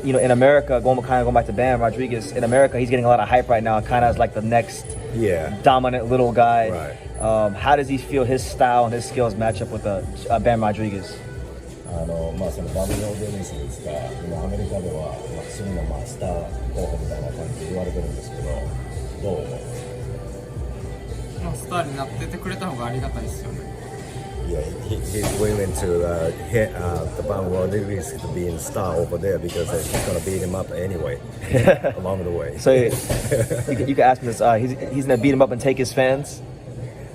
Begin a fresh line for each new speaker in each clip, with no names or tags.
in America, going back to Bam Rodriguez, in America, he's getting a lot of hype right now, kind of as like the next dominant little guy.
Right.
How does he feel his style and his skills match up with Bam Rodriguez?
その WBO 選手ですが、今アメリカでは、次のスター候補みたいな感じで言われてるんですけど、どう思う？
スターになっててくれた方がありがたいですよね。
Yeah, he's willing to hit the Bam Rodriguez to be in star over there because he's gonna beat him up anyway along the way.
So you can ask him this. He's gonna beat him up and take his fans.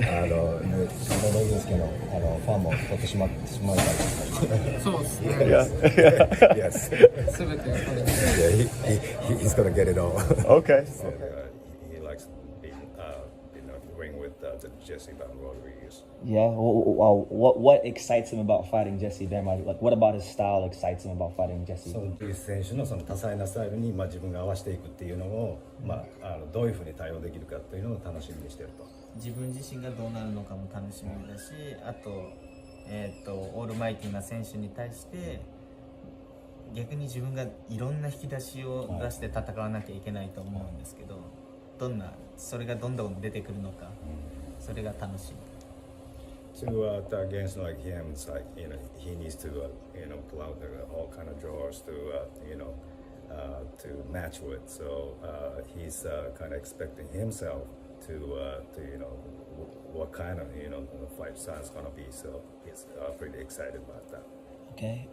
ロドリゲス家のファンも取ってしまうかもしれない。
そうですね。
Yes.
すべてやっぱり。
Yeah, he's gonna get it all.
Okay.
He likes being, ring with Jesse Bam Rodriguez.
Yeah. What excites him about fighting Jesse Bam Rodriguez? Like, what about his style excites him about fighting Jesse?
そういう選手のその多彩なスタイルに自分が合わせていくっていうのをどういうふうに対応できるかっていうのを楽しみにしてると。
自分自身がどうなるのかも楽しみだし、あとオールマイティな選手に対して逆に自分がいろんな引き出しを出して戦わなきゃいけないと思うんですけど、それがどんどん出てくるのか、それが楽しみ。
To against like him, it's like he needs to pull out all kind of drawers to to match with. So he's kind of expecting himself to what kind of the fight style is gonna be. So he's pretty excited about that.
Okay.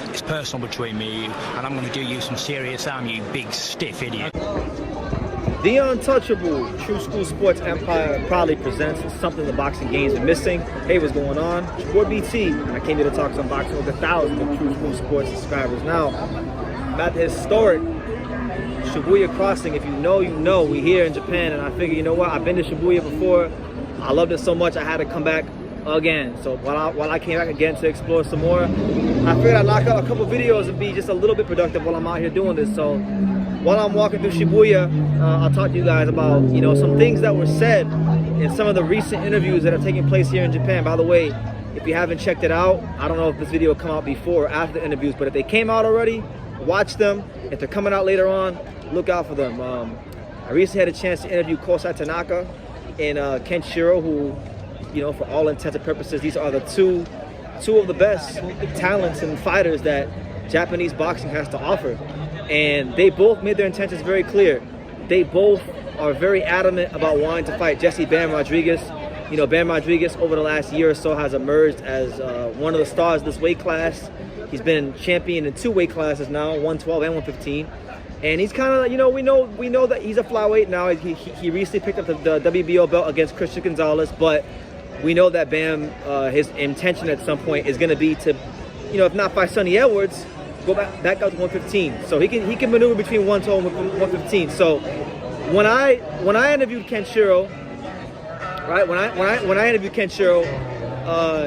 It's personal between me and you, and I'm going to do you some serious harm, you big stiff idiot.
The Untouchable True School Sports Empire proudly presents something the boxing games are missing. Hey, what's going on? It's your boy BT, and I came here to talk some boxing with 1,000 of True School Sports subscribers. Now, I'm at the historic Shibuya Crossing. If you know, you know. We're here in Japan, and I figure, you know what? I've been to Shibuya before. I loved it so much, I had to come back again. So while I came back again to explore some more, I figured I'd knock out a couple videos and be just a little bit productive while I'm out here doing this. So while I'm walking through Shibuya, I'll talk to you guys about some things that were said in some of the recent interviews that are taking place here in Japan. By the way, if you haven't checked it out, I don't know if this video will come out before or after the interviews, but if they came out already, watch them. If they're coming out later on, look out for them. I recently had a chance to interview Kosei Tanaka and Kenshiro, who, for all intents and purposes, these are the two of the best talents and fighters that Japanese boxing has to offer. And they both made their intentions very clear. They both are very adamant about wanting to fight Jesse Bam Rodriguez. Bam Rodriguez over the last year or so has emerged as one of the stars of this weight class. He's been champion in 2 weight classes now, 112 and 115. And he's kind of, we know that he's a flyweight now. He recently picked up the WBO belt against Christian Gonzalez, but we know that Bam, his intention at some point is going to be to, if not fight Sonny Edwards, go back out to 115. So he can maneuver between 112 and 115. So when I interviewed Kenshiro, right? When I interviewed Kenshiro,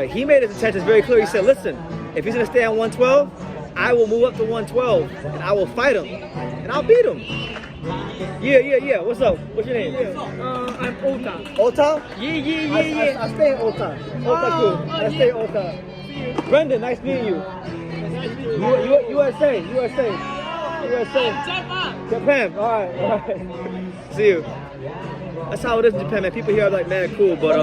he made his intentions very clear. He said, "Listen, if he's gonna stay on 112, I will move up to 112 and I will fight him and I'll beat him." Yeah. What's up? What's your name?
I'm Ota.
Ota?
Yeah.
I stay in Ota. Ota cool. I stay in Ota. Brendan, nice meeting you. USA. Japan. All right. See you. That's how it is in Japan, man. People here are like mad cool, but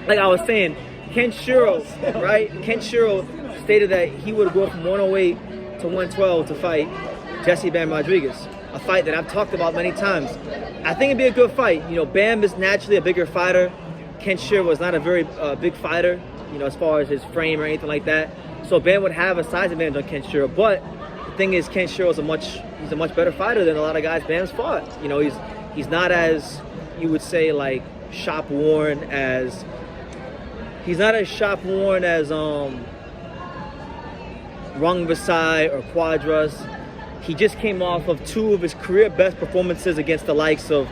like I was saying, Kenshiro, right? Kenshiro stated that he would go from 108 to 112 to fight Jesse Bam Rodriguez, a fight that I've talked about many times. I think it'd be a good fight. Bam is naturally a bigger fighter. Kenshiro was not a very big fighter, as far as his frame or anything like that. So Bam would have a size advantage on Kenshiro. But the thing is, Kenshiro is a much better fighter than a lot of guys Bam's fought. He's not as, you would say, like shop worn as. He's not as shop worn as Rung Vasai or Quadras. He just came off of 2 of his career best performances against the likes of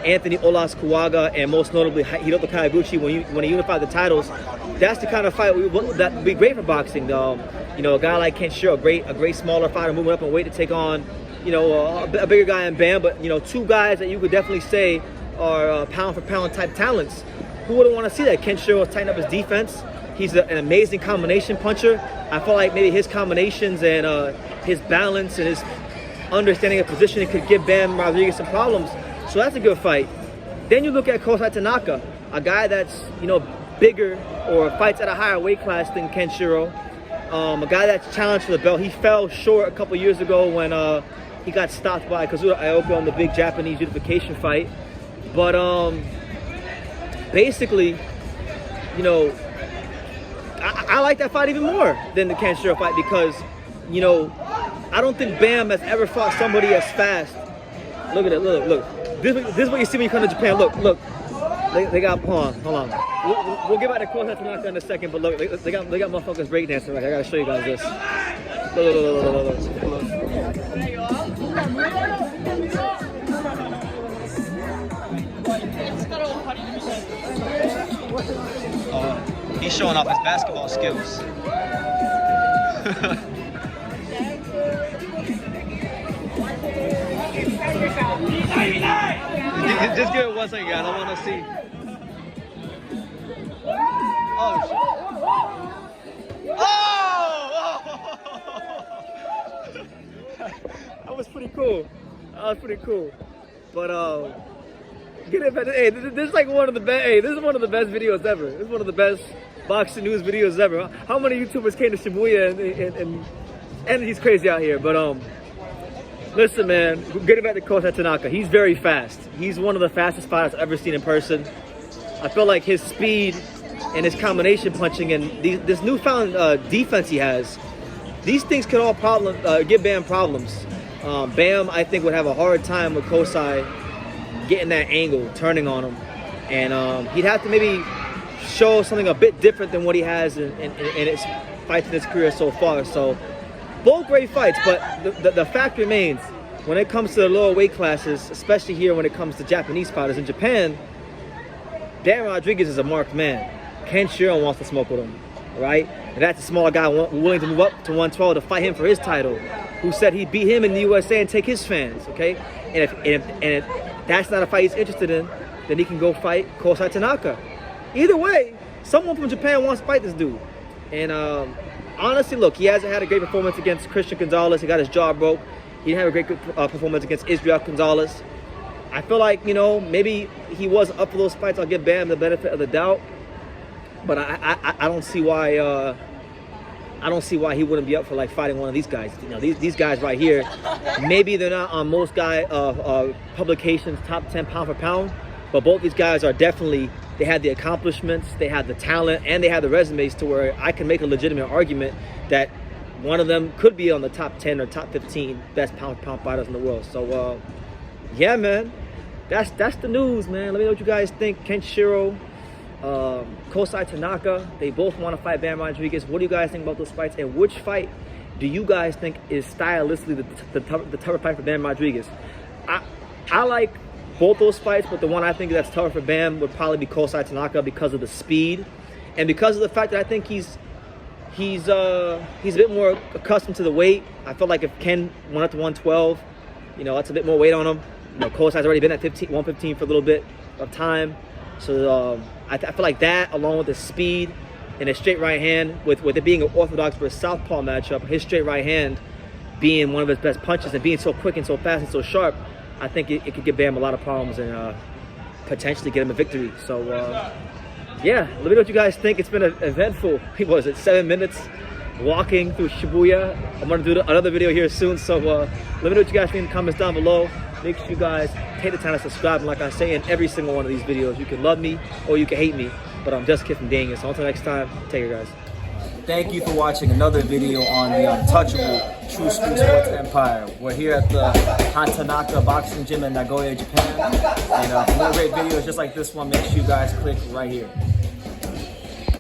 Anthony Olas Kuwaga and most notably Hiroto Kawaguchi when he unified the titles. That's the kind of fight that would be great for boxing. A guy like Kenshiro, a great smaller fighter moving up in weight to take on, a bigger guy in Bam, but 2 guys that you could definitely say are pound for pound type talents. Who wouldn't want to see that? Kenshiro has tightened up his defense. He's an amazing combination puncher. I feel like maybe his combinations and his balance and his understanding of positioning could give Bam Rodriguez some problems. So that's a good fight. Then you look at Kosei Tanaka, a guy that's, you know, bigger or fights at a higher weight class than Kenshiro. A guy that's challenged for the belt. He fell short a couple years ago when he got stopped by Kazuya Ioka on the big Japanese unification fight. But basically, you know, I like that fight even more than the Kenshiro fight because, you know, I don't think Bam has ever fought somebody as fast. Look at it, look. This is what you see when you come to Japan. Look. They got, hold on. We'll get back to Kosei Tanaka in a second, but look, they got motherfuckers breakdancing. Right? I gotta show you guys this. Look. He's showing off his basketball skills. Just give it 1 second, guys. I want to see. That was pretty cool. But get it back. Hey, this is like one of the best. Hey, this is one of the best videos ever. This is one of the best boxing news videos ever. How many YouTubers came to Shibuya and energy's crazy out here? But listen, man, getting back to Kosei Tanaka, he's very fast. He's one of the fastest fighters I've ever seen in person. I feel like his speed and his combination punching and this newfound defense he has, these things could all give Bam problems. Bam, I think, would have a hard time with Kosei getting that angle, turning on him. And he'd have to maybe show something a bit different than what he has in his fights in his career so far. So both great fights, but the fact remains, when it comes to the lower weight classes, especially here when it comes to Japanese fighters in Japan, Bam Rodriguez is a marked man. Kenshiro wants to smoke with him, right? And that's a smaller guy willing to move up to 112 to fight him for his title, who said he'd beat him in the USA and take his fans, okay? And if that's not a fight he's interested in, then he can go fight Kosei Tanaka. Either way, someone from Japan wants to fight this dude. And honestly, look, he hasn't had a great performance against Christian Gonzalez. He got his jaw broke. He didn't have a great performance against Israel Gonzalez. I feel like, you know, maybe he wasn't up for those fights. I'll give Bam the benefit of the doubt. But I don't see why he wouldn't be up for like fighting one of these guys. You know, these guys right here, maybe they're not on most publications top 10 pound for pound, but both these guys are definitely, they had the accomplishments, they had the talent, and they had the resumes to where I can make a legitimate argument that one of them could be on the top 10 or top 15 best pound for pound fighters in the world. So yeah, man, that's the news, man. Let me know what you guys think. Kenshiro, Kosei Tanaka, they both want to fight Bam Rodriguez. What do you guys think about those fights? And which fight do you guys think is stylistically the tougher fight for Bam Rodriguez? I like both those fights, but the one I think that's tougher for Bam would probably be Kosei Tanaka because of the speed and because of the fact that I think he's a bit more accustomed to the weight. I feel like if Ken went up to 112, you know, that's a bit more weight on him. You know, Kosei's already been at 115 for a little bit of time. So I feel like that, along with the speed and his straight right hand, with it being an orthodox versus southpaw matchup, his straight right hand being one of his best punches and being so quick and so fast and so sharp, I think it could give Bam a lot of problems and potentially get him a victory. So yeah, let me know what you guys think. It's been an eventful, what was it, 7 minutes walking through Shibuya. I'm gonna do another video here soon, so let me know what you guys think in the comments down below. Make sure you guys take the time to subscribe, and like I say in every single one of these videos, you can love me or you can hate me, but I'm just kidding, dang it. So until next time, take care, guys. Thank you for watching another video on the untouchable True School Sports Empire. We're here at the Tanaka Boxing Gym in Nagoya, Japan. And for more great videos just like this one, make sure you guys click right here.